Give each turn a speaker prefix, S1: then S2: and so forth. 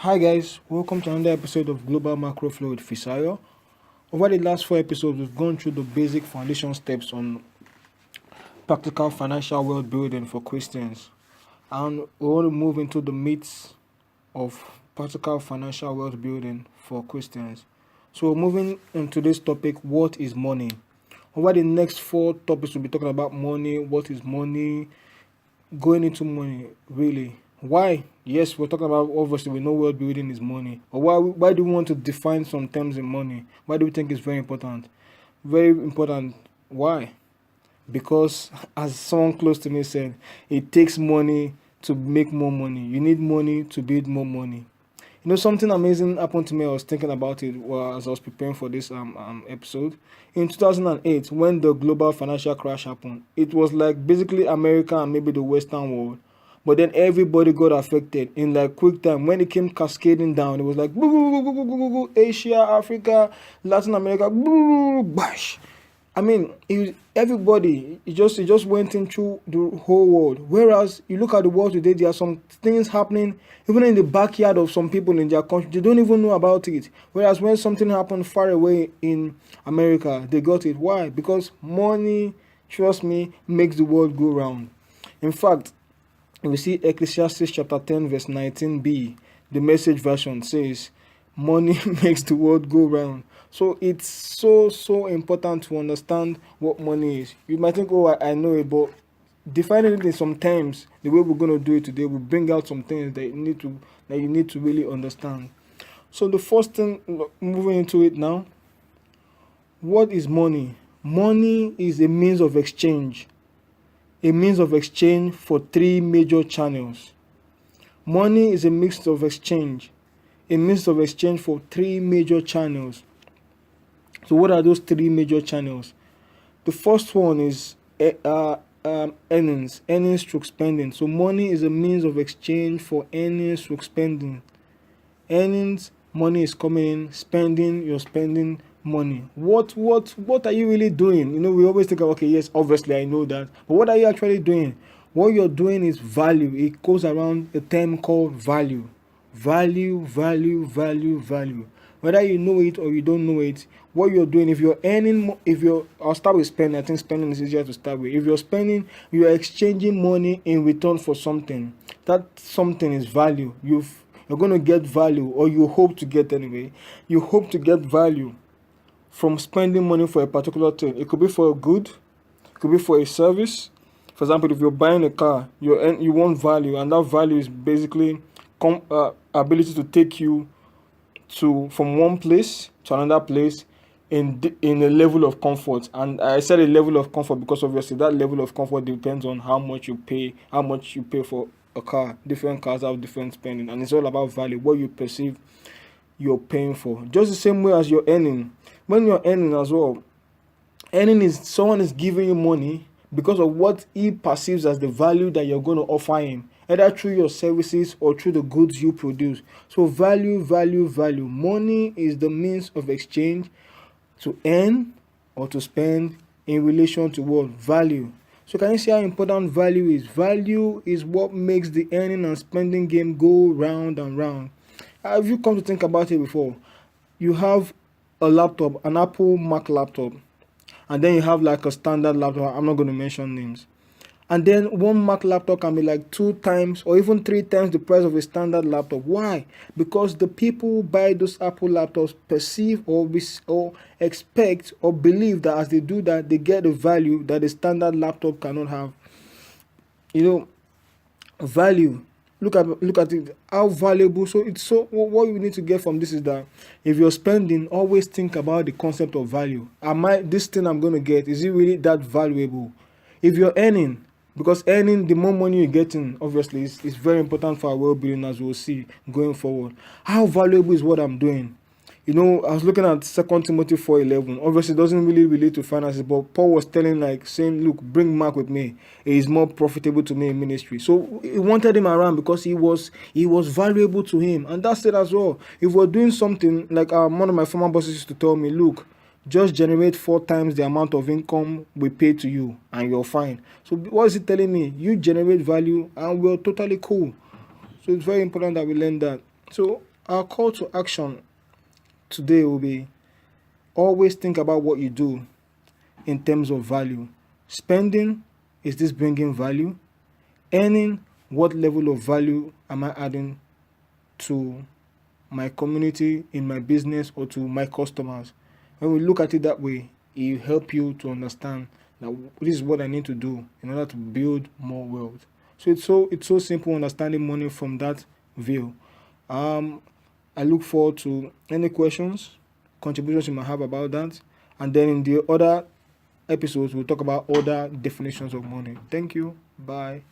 S1: Hi guys, welcome to another episode of Global Macro Flow with Fisayo. Over the last 4 episodes, we've gone through the basic foundation steps on practical financial wealth building for Christians. And we want to move into the myths of practical financial wealth building for Christians. So moving into this topic, what is money? Over the next 4 topics, we'll be talking about money, what is money, going into money, really. Why? Yes, we're talking about, obviously, we know wealth building is money. But why do we want to define some terms in money? Why do we think it's very important? Very important. Why? Because, as someone close to me said, it takes money to make more money. You need money to build more money. You know, something amazing happened to me. I was thinking about it as I was preparing for this episode. In 2008, when the global financial crash happened, it was like basically America and maybe the Western world. But then everybody got affected in like quick time. When it came cascading down, it was like Asia, Africa, Latin America, bash. I mean, everybody. It just went into the whole world. Whereas you look at the world today, there are some things happening even in the backyard of some people in their country. They don't even know about it. Whereas when something happened far away in America, they got it. Why? Because money, trust me, makes the world go round. In fact, we see Ecclesiastes chapter 10 verse 19b, the Message version says, money makes the world go round. So it's so important to understand what money is. You might think, oh, I know it, but defining it in some terms, the way we're going to do it today, will bring out some things that you need to really understand. So the first thing, moving into it now, what is money? Money is a means of exchange. A means of exchange for three major channels. Money is a means of exchange. A means of exchange for three major channels. So what are those three major channels? The first one is earnings through spending. So money is a means of exchange for earnings through spending. Earnings, money is coming in, spending, you're spending money. What are you really doing? You know, we always think, okay, yes, obviously I know that, but what are you actually doing? What you're doing is value. It goes around a term called value. Value. Whether you know it or you don't know it, what you're doing, if you're earning, I'll start with spending. I think spending is easier to start with. If you're spending, you're exchanging money in return for something. That something is value. You're going to get value, or you hope to get anyway. You hope to get value from spending money for a particular thing. It could be for a good, it could be for a service. For example, if you're buying a car, you want value, and that value is basically ability to take you from one place to another place in a level of comfort. And I said a level of comfort because obviously that level of comfort depends on how much you pay for a car. Different cars have different spending, and it's all about value, what you perceive you're paying for. Just the same way as you're earning. When you're earning as well, earning is someone is giving you money because of what he perceives as the value that you're going to offer him, either through your services or through the goods you produce. So value. Money is the means of exchange to earn or to spend in relation to what? Value. So can you see how important value is? Value is what makes the earning and spending game go round and round. Have you come to think about it before? You have a laptop, an Apple Mac laptop, and then you have like a standard laptop. I'm not going to mention names. And then one Mac laptop can be like 2 times or even 3 times the price of a standard laptop. Why? Because the people who buy those Apple laptops perceive or expect or believe that as they do that, they get the value that a standard laptop cannot have. You know, value. Look at it, how valuable. So what you need to get from this is that if you're spending, always think about the concept of value. This thing I'm going to get, is it really that valuable? If you're earning, because earning, the more money you're getting, obviously is very important for our well-being, as we'll see going forward. How valuable is what I'm doing? You know, I was looking at 2 Timothy 4:11. Obviously, it doesn't really relate to finances, but Paul was saying, look, bring Mark with me. He is more profitable to me in ministry. So he wanted him around because he was valuable to him. And that's it as well. If we're doing something, like one of my former bosses used to tell me, look, just generate 4 times the amount of income we pay to you, and you're fine. So what is he telling me? You generate value, and we're totally cool. So it's very important that we learn that. So Our call to action today will be always think about what you do in terms of value. Spending, is this bringing value? Earning, what level of value am I adding to my community, in my business, or to my customers? When we look at it that way, it will help you to understand that this is what I need to do in order to build more wealth. So it's so simple understanding money from that view. I look forward to any questions, contributions you might have about that, and then in the other episodes we'll talk about other definitions of money. Thank you. Bye.